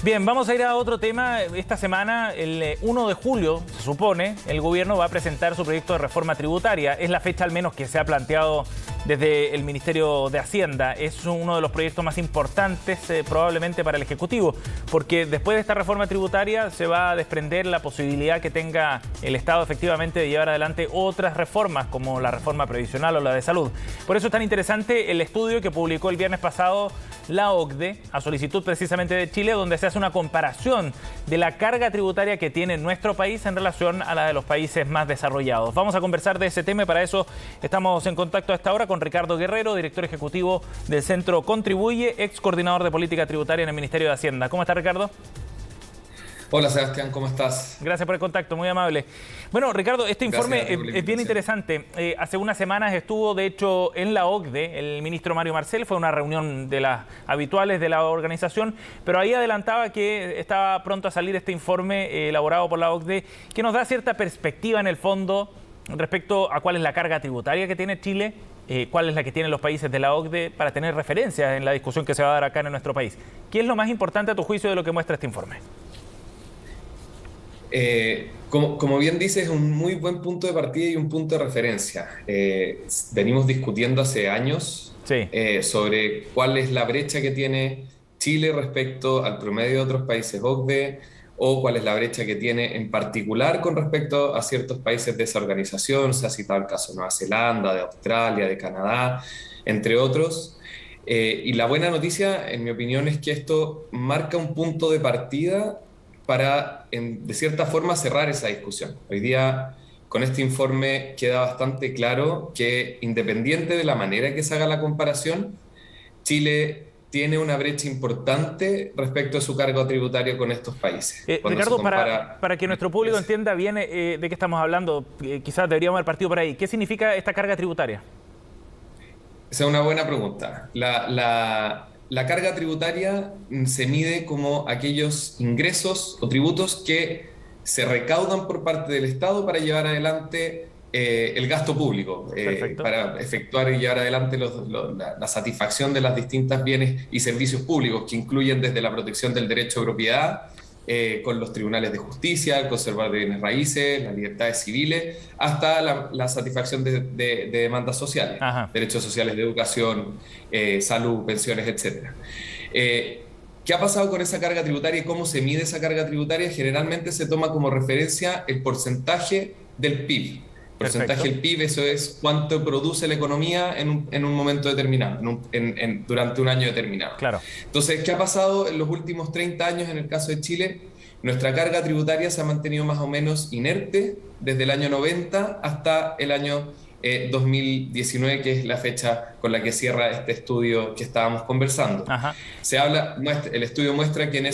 Bien, vamos a ir a otro tema. Esta semana, el 1 de julio, se supone, el gobierno va a presentar su proyecto de reforma tributaria. Es la fecha al menos que se ha planteado desde el Ministerio de Hacienda. Es uno de los proyectos más importantes probablemente para el Ejecutivo, porque después de esta reforma tributaria se va a desprender la posibilidad que tenga el Estado efectivamente de llevar adelante otras reformas, como la reforma previsional o la de salud. Por eso es tan interesante el estudio que publicó el viernes pasado la OCDE, a solicitud precisamente de Chile, donde se hace una comparación de la carga tributaria que tiene nuestro país en relación a la de los países más desarrollados. Vamos a conversar de ese tema y para eso estamos en contacto a esta hora con Ricardo Guerrero, director ejecutivo del Centro Contribuye, ex coordinador de política tributaria en el Ministerio de Hacienda. ¿Cómo está, Ricardo? Hola, Sebastián, ¿cómo estás? Gracias por el contacto, muy amable. Bueno, Ricardo, este informe es bien interesante. Hace unas semanas estuvo, de hecho, en la OCDE, el ministro Mario Marcel, fue una reunión de las habituales de la organización, pero ahí adelantaba que estaba pronto a salir este informe elaborado por la OCDE, que nos da cierta perspectiva en el fondo respecto a cuál es la carga tributaria que tiene Chile, cuál es la que tienen los países de la OCDE, para tener referencias en la discusión que se va a dar acá en nuestro país. ¿Qué es lo más importante a tu juicio de lo que muestra este informe? Como bien dices, es un muy buen punto de partida y un punto de referencia. Venimos discutiendo hace años sobre cuál es la brecha que tiene Chile respecto al promedio de otros países OCDE, o cuál es la brecha que tiene en particular con respecto a ciertos países de esa organización. Se ha citado el caso de Nueva Zelanda, de Australia, de Canadá, entre otros. Y la buena noticia, en mi opinión, es que esto marca un punto de partida para, de cierta forma, cerrar esa discusión. Hoy día, con este informe, queda bastante claro que, independiente de la manera que se haga la comparación, Chile tiene una brecha importante respecto a su cargo tributario con estos países. Ricardo, para que nuestro público entienda bien de qué estamos hablando, quizás deberíamos haber partido por ahí. ¿Qué significa esta carga tributaria? Esa es una buena pregunta. La carga tributaria se mide como aquellos ingresos o tributos que se recaudan por parte del Estado para llevar adelante el gasto público, para efectuar y llevar adelante la satisfacción de las distintas bienes y servicios públicos, que incluyen desde la protección del derecho de propiedad, con los tribunales de justicia, el conservar de bienes raíces, las libertades civiles, hasta la satisfacción de demandas sociales, derechos sociales de educación, salud, pensiones, etc. ¿Qué ha pasado con esa carga tributaria y cómo se mide esa carga tributaria? Generalmente se toma como referencia el porcentaje del PIB. Porcentaje del PIB, eso es cuánto produce la economía en un momento determinado, durante un año determinado. Claro. Entonces, ¿qué ha pasado en los últimos 30 años en el caso de Chile? Nuestra carga tributaria se ha mantenido más o menos inerte desde el año 90 hasta el año 2019, que es la fecha con la que cierra este estudio que estábamos conversando. El estudio muestra que en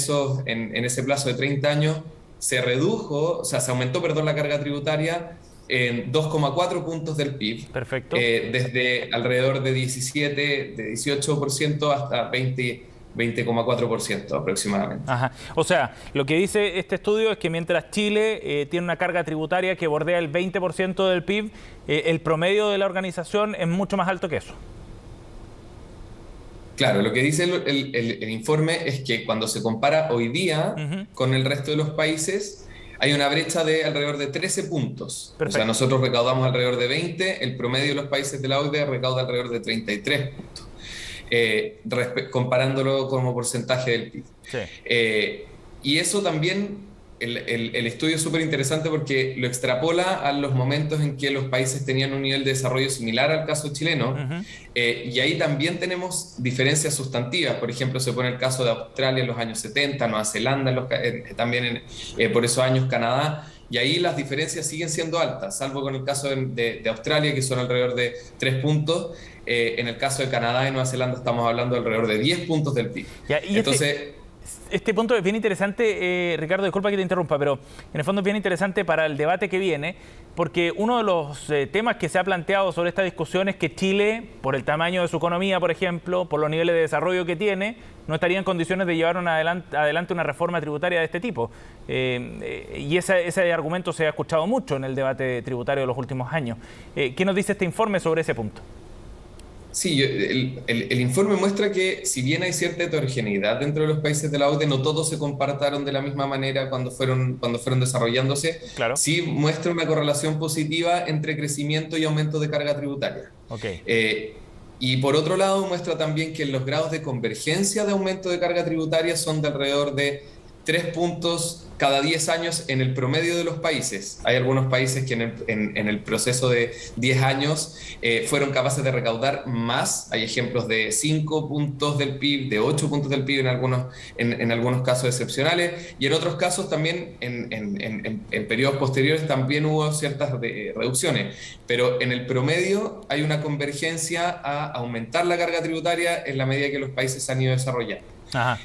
ese plazo de 30 años se aumentó la carga tributaria en 2,4 puntos del PIB. Perfecto. Desde alrededor de 18% hasta 20,4% aproximadamente. O sea, lo que dice este estudio es que mientras Chile tiene una carga tributaria que bordea el 20% del PIB, el promedio de la organización es mucho más alto que eso. Claro, lo que dice el informe es que cuando se compara hoy día con el resto de los países, hay una brecha de alrededor de 13 puntos. Perfecto. O sea, nosotros recaudamos alrededor de 20, el promedio de los países de la OCDE recauda alrededor de 33 puntos, comparándolo como porcentaje del PIB. Y eso también, el estudio es súper interesante porque lo extrapola a los momentos en que los países tenían un nivel de desarrollo similar al caso chileno, y ahí también tenemos diferencias sustantivas. Por ejemplo, se pone el caso de Australia en los años 70, Nueva Zelanda también por esos años, Canadá, y ahí las diferencias siguen siendo altas, salvo con el caso de Australia, que son alrededor de 3 puntos. En el caso de Canadá y Nueva Zelanda estamos hablando de alrededor de 10 puntos del PIB. Entonces, este punto es bien interesante, Ricardo, disculpa que te interrumpa, pero en el fondo es bien interesante para el debate que viene, porque uno de los temas que se ha planteado sobre esta discusión es que Chile, por el tamaño de su economía, por ejemplo, por los niveles de desarrollo que tiene, no estaría en condiciones de llevar adelante una reforma tributaria de este tipo. Y ese argumento se ha escuchado mucho en el debate tributario de los últimos años. ¿Qué nos dice este informe sobre ese punto? Sí, el informe muestra que si bien hay cierta heterogeneidad dentro de los países de la OCDE, no todos se comportaron de la misma manera cuando fueron desarrollándose. Claro. Sí muestra una correlación positiva entre crecimiento y aumento de carga tributaria. Ok. Y por otro lado muestra también que los grados de convergencia de aumento de carga tributaria son de alrededor de 3 puntos cada 10 años en el promedio de los países. Hay algunos países que en el proceso de 10 años fueron capaces de recaudar más. Hay ejemplos de 5 puntos del PIB, de 8 puntos del PIB en algunos casos excepcionales, y en otros casos también, en periodos posteriores, también hubo ciertas reducciones. Pero en el promedio hay una convergencia a aumentar la carga tributaria en la medida que los países se han ido desarrollando. Ajá.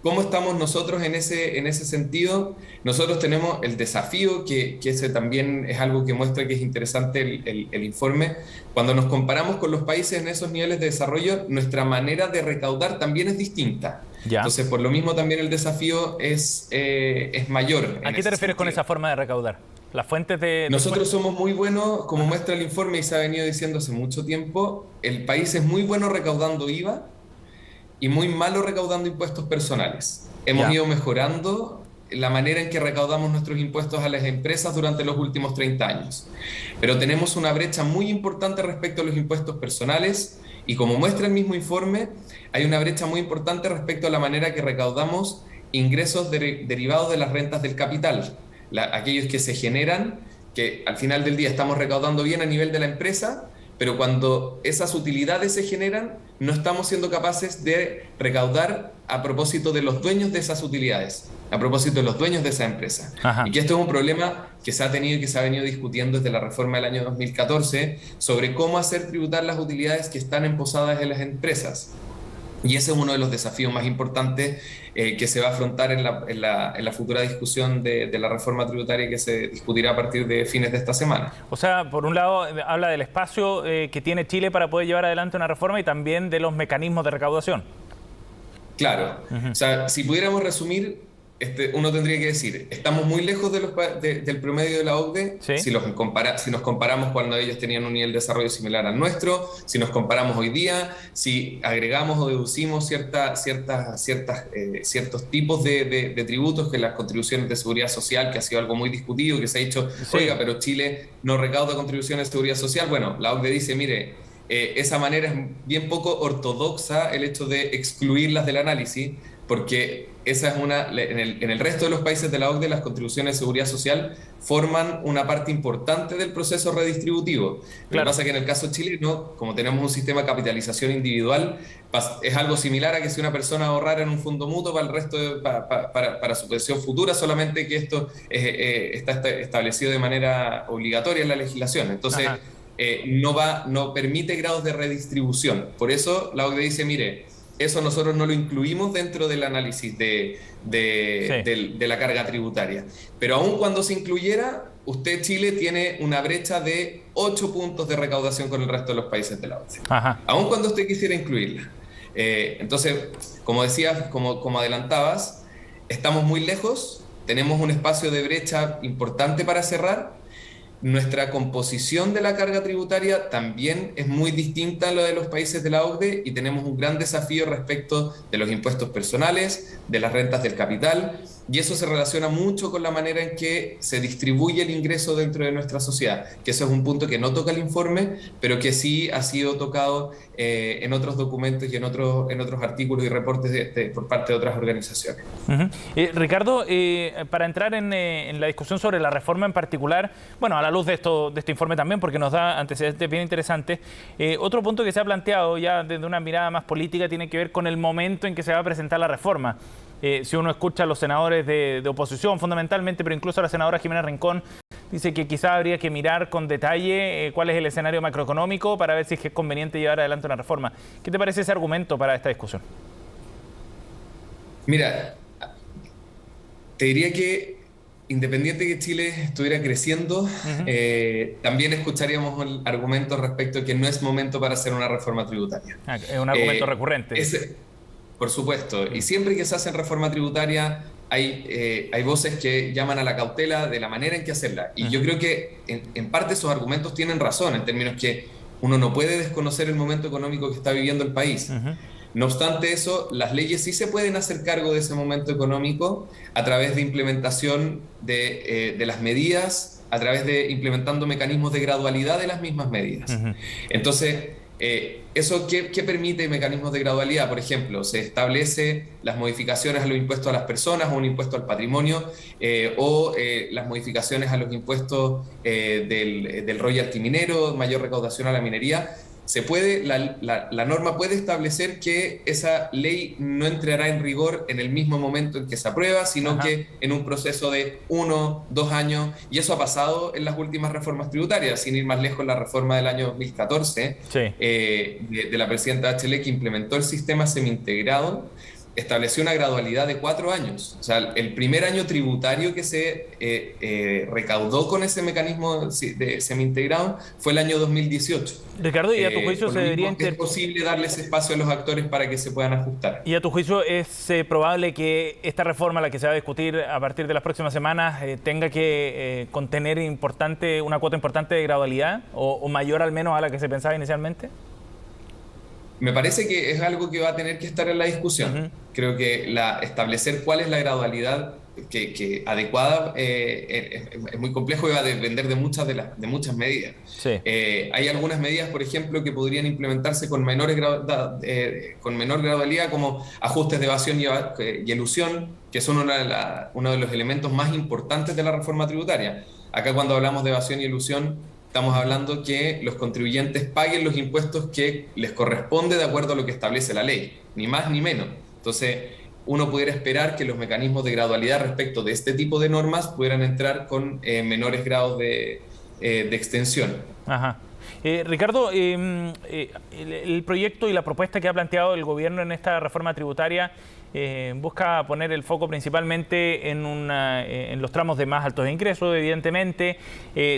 ¿Cómo estamos nosotros en ese sentido? Nosotros tenemos el desafío, que ese también es algo que muestra que es interesante el informe. Cuando nos comparamos con los países en esos niveles de desarrollo, nuestra manera de recaudar también es distinta. Ya. Entonces, por lo mismo también el desafío es mayor. ¿A qué te refieres con esa forma de recaudar? Las fuentes de... Nosotros somos muy buenos, como muestra el informe y se ha venido diciendo hace mucho tiempo, el país es muy bueno recaudando IVA, y muy malo recaudando impuestos personales. Hemos ido mejorando la manera en que recaudamos nuestros impuestos a las empresas durante los últimos 30 años. Pero tenemos una brecha muy importante respecto a los impuestos personales, y como muestra el mismo informe, hay una brecha muy importante respecto a la manera que recaudamos ingresos derivados de las rentas del capital. Aquellos que se generan, que al final del día estamos recaudando bien a nivel de la empresa, pero cuando esas utilidades se generan, no estamos siendo capaces de recaudar a propósito de los dueños de esas utilidades, a propósito de los dueños de esa empresa. Ajá. Y que esto es un problema que se ha tenido y que se ha venido discutiendo desde la reforma del año 2014 sobre cómo hacer tributar las utilidades que están emposadas en las empresas. Y ese es uno de los desafíos más importantes que se va a afrontar en la futura discusión de la reforma tributaria que se discutirá a partir de fines de esta semana. O sea, por un lado habla del espacio que tiene Chile para poder llevar adelante una reforma y también de los mecanismos de recaudación. Claro. O sea, si pudiéramos resumir, uno tendría que decir, estamos muy lejos del promedio de la OCDE. ¿Sí? Si nos comparamos cuando ellos tenían un nivel de desarrollo similar al nuestro, si nos comparamos hoy día, si agregamos o deducimos ciertos tipos de tributos, que las contribuciones de seguridad social, que ha sido algo muy discutido, que se ha dicho, oiga, pero Chile no recauda contribuciones de seguridad social. Bueno, la OCDE dice, mire, esa manera es bien poco ortodoxa, el hecho de excluirlas del análisis, porque esa es en el resto de los países de la OCDE las contribuciones de seguridad social forman una parte importante del proceso redistributivo. Lo que pasa es que en el caso chileno, como tenemos un sistema de capitalización individual, es algo similar a que si una persona ahorrara en un fondo mutuo para el resto para su pensión futura, solamente que esto está establecido de manera obligatoria en la legislación. Entonces, no permite grados de redistribución. Por eso la OCDE dice, mire, eso nosotros no lo incluimos dentro del análisis de la carga tributaria. Pero aun cuando se incluyera, Chile tiene una brecha de 8 puntos de recaudación con el resto de los países de la OCDE. Aun cuando usted quisiera incluirla. Entonces, como decías, como adelantabas, estamos muy lejos, tenemos un espacio de brecha importante para cerrar. Nuestra composición de la carga tributaria también es muy distinta a lo de los países de la OCDE, y tenemos un gran desafío respecto de los impuestos personales, de las rentas del capital, y eso se relaciona mucho con la manera en que se distribuye el ingreso dentro de nuestra sociedad, que eso es un punto que no toca el informe, pero que sí ha sido tocado en otros documentos y en otros artículos y reportes por parte de otras organizaciones. Ricardo, para entrar en la discusión sobre la reforma en particular, bueno, a la luz de este informe también, porque nos da antecedentes bien interesantes, otro punto que se ha planteado ya desde una mirada más política tiene que ver con el momento en que se va a presentar la reforma. Si uno escucha a los senadores de oposición fundamentalmente, pero incluso a la senadora Jimena Rincón, dice que quizá habría que mirar con detalle cuál es el escenario macroeconómico para ver si es conveniente llevar adelante una reforma. ¿Qué te parece ese argumento para esta discusión? Mira, te diría que independiente de que Chile estuviera creciendo, también escucharíamos el argumento respecto a que no es momento para hacer una reforma tributaria. Es un argumento recurrente. Por supuesto, y siempre que se hace reforma tributaria hay voces que llaman a la cautela de la manera en que hacerla. Y yo creo que en parte esos argumentos tienen razón, en términos que Uno no puede desconocer el momento económico que está viviendo el país. No obstante eso, las leyes sí se pueden hacer cargo de ese momento económico a través de implementación de las medidas, a través de implementando mecanismos de gradualidad de las mismas medidas. Entonces, ¿eso qué permite mecanismos de gradualidad? Por ejemplo, se establece las modificaciones a los impuestos a las personas o un impuesto al patrimonio o las modificaciones a los impuestos del royalty minero, mayor recaudación a la minería. La norma puede establecer que esa ley no entrará en rigor en el mismo momento en que se aprueba, sino que en un proceso de 1, 2 años, y eso ha pasado en las últimas reformas tributarias, sin ir más lejos, la reforma del año 2014 de la presidenta Bachelet, que implementó el sistema semi-integrado, estableció una gradualidad de 4 años. O sea, el primer año tributario que se recaudó con ese mecanismo de semi-integrado fue el año 2018. Ricardo, ¿y a tu juicio se debería es posible darles espacio a los actores para que se puedan ajustar? ¿Y a tu juicio es probable que esta reforma, la que se va a discutir a partir de las próximas semanas, tenga que contener una cuota importante de gradualidad o mayor al menos a la que se pensaba inicialmente? Me parece que es algo que va a tener que estar en la discusión. Creo que establecer cuál es la gradualidad que adecuada es muy complejo y va a depender de muchas medidas. Hay algunas medidas, por ejemplo, que podrían implementarse con menor gradualidad, como ajustes de evasión y elusión, que son uno de los elementos más importantes de la reforma tributaria. Acá, cuando hablamos de evasión y elusión, estamos hablando que los contribuyentes paguen los impuestos que les corresponde de acuerdo a lo que establece la ley, ni más ni menos. Entonces, uno pudiera esperar que los mecanismos de gradualidad respecto de este tipo de normas pudieran entrar con menores grados de extensión. Ricardo, el proyecto y la propuesta que ha planteado el gobierno en esta reforma tributaria busca poner el foco principalmente en los tramos de más altos ingresos, evidentemente.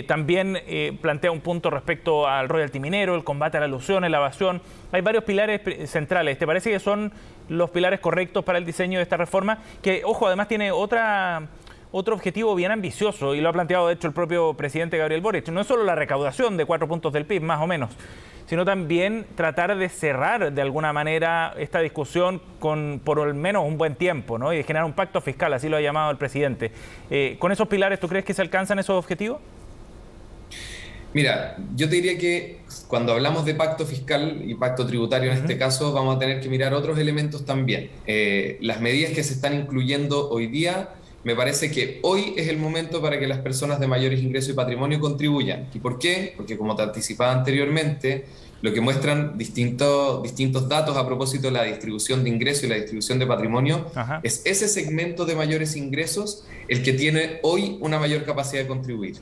También plantea un punto respecto al royalty minero, el combate a la elusión, la evasión. Hay varios pilares centrales. ¿Te parece que son los pilares correctos para el diseño de esta reforma? Que, ojo, además tiene otro objetivo bien ambicioso, y lo ha planteado de hecho el propio presidente Gabriel Boric. No es solo la recaudación de 4 puntos del PIB, más o menos, sino también tratar de cerrar de alguna manera esta discusión con por lo menos un buen tiempo, ¿no? Y de generar un pacto fiscal, así lo ha llamado el presidente. ¿Con esos pilares tú crees que se alcanzan esos objetivos? Mira, yo te diría que cuando hablamos de pacto fiscal y pacto tributario en este caso, vamos a tener que mirar otros elementos también. Las medidas que se están incluyendo hoy día, me parece que hoy es el momento para que las personas de mayores ingresos y patrimonio contribuyan. ¿Y por qué? Porque, como te anticipaba anteriormente, lo que muestran distintos datos a propósito de la distribución de ingresos y la distribución de patrimonio, es ese segmento de mayores ingresos el que tiene hoy una mayor capacidad de contribuir.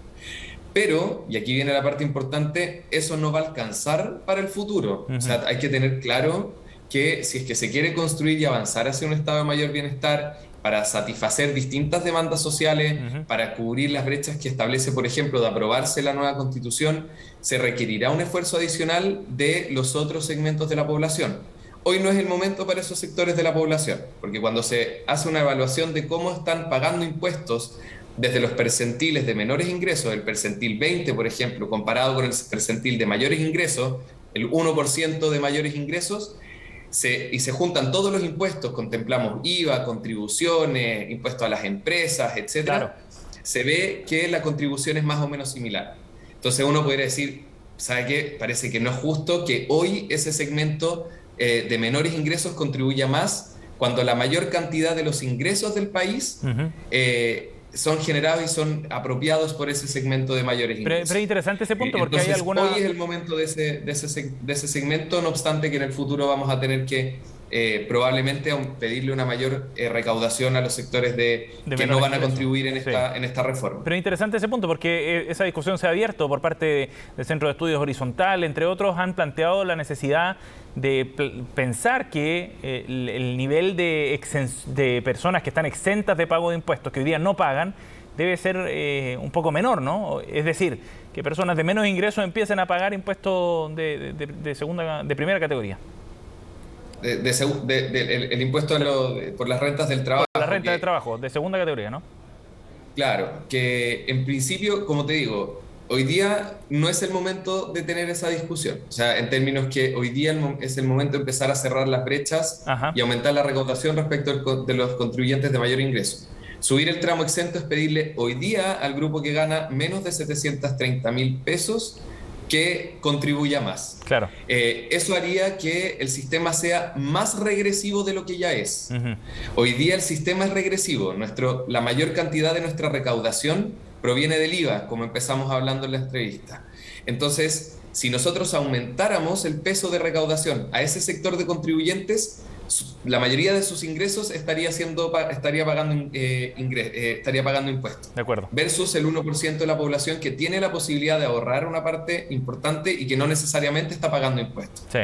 Pero, y aquí viene la parte importante, eso no va a alcanzar para el futuro. O sea, hay que tener claro que si es que se quiere construir y avanzar hacia un estado de mayor bienestar, para satisfacer distintas demandas sociales, para cubrir las brechas que establece, por ejemplo, de aprobarse la nueva Constitución, se requerirá un esfuerzo adicional de los otros segmentos de la población. Hoy no es el momento para esos sectores de la población, porque cuando se hace una evaluación de cómo están pagando impuestos desde los percentiles de menores ingresos, el percentil 20, por ejemplo, comparado con el percentil de mayores ingresos, el 1% de mayores ingresos, y se juntan todos los impuestos, contemplamos IVA, contribuciones, impuestos a las empresas, etcétera, se ve que la contribución es más o menos similar. Entonces uno podría decir, ¿sabe qué? Parece que no es justo que hoy ese segmento de menores ingresos contribuya más cuando la mayor cantidad de los ingresos del país son generados y son apropiados por ese segmento de mayores ingresos. Pero es interesante ese punto, porque entonces, hay alguna... hoy es el momento de ese segmento, no obstante que en el futuro vamos a tener que probablemente pedirle una mayor recaudación a los sectores que no van a contribuir en esta reforma. Pero es interesante ese punto, porque esa discusión se ha abierto por parte del Centro de Estudios Horizontal, entre otros, han planteado la necesidad de pensar que el nivel de personas que están exentas de pago de impuestos, que hoy día no pagan, debe ser un poco menor, ¿no? Es decir, que personas de menos ingresos empiecen a pagar impuestos de primera categoría. El impuesto por las rentas del trabajo. Por las rentas del trabajo, de segunda categoría, ¿no? Claro, que en principio, como te digo, hoy día no es el momento de tener esa discusión. O sea, en términos que hoy día es el momento de empezar a cerrar las brechas y aumentar la recaudación respecto de los contribuyentes de mayor ingreso. Subir el tramo exento es pedirle hoy día al grupo que gana menos de 730.000 pesos que contribuya más. Claro. Eso haría que el sistema sea más regresivo de lo que ya es. Hoy día el sistema es regresivo. La mayor cantidad de nuestra recaudación proviene del IVA, como empezamos hablando en la entrevista. Entonces, si nosotros aumentáramos el peso de recaudación a ese sector de contribuyentes, la mayoría de sus ingresos estaría pagando impuestos. De acuerdo. Versus el 1% de la población que tiene la posibilidad de ahorrar una parte importante y que no necesariamente está pagando impuestos. Sí.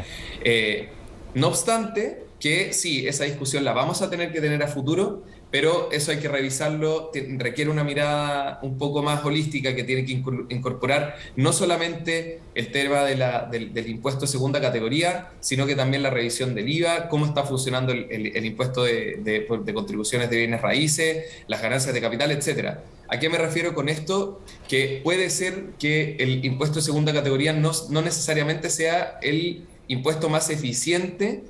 No obstante, que sí, esa discusión la vamos a tener que tener a futuro, pero eso hay que revisarlo, requiere una mirada un poco más holística que tiene que incorporar no solamente el tema del impuesto de segunda categoría, sino que también la revisión del IVA, cómo está funcionando el impuesto de contribuciones de bienes raíces, las ganancias de capital, etc. ¿A qué me refiero con esto? Que puede ser que el impuesto de segunda categoría no necesariamente sea el impuesto más eficiente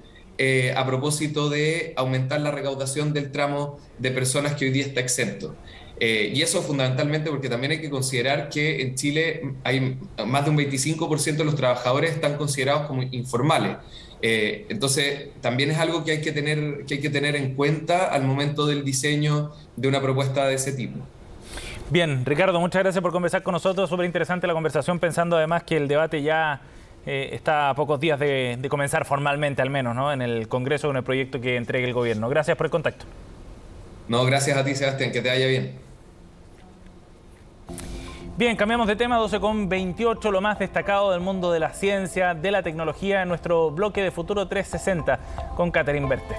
a propósito de aumentar la recaudación del tramo de personas que hoy día está exento. Y eso fundamentalmente porque también hay que considerar que en Chile hay más de un 25% de los trabajadores están considerados como informales. Entonces, también es algo que hay que tener en cuenta al momento del diseño de una propuesta de ese tipo. Bien, Ricardo, muchas gracias por conversar con nosotros. Súper interesante la conversación, pensando además que el debate ya está a pocos días de comenzar formalmente, al menos, ¿no?, en el Congreso con el proyecto que entregue el gobierno. Gracias por el contacto. No, gracias a ti, Sebastián, que te vaya bien. Bien, cambiamos de tema, 12:28, lo más destacado del mundo de la ciencia, de la tecnología, en nuestro bloque de Futuro 360 con Catherine Berthe.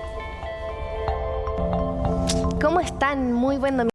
¿Cómo están? Muy buen domingo.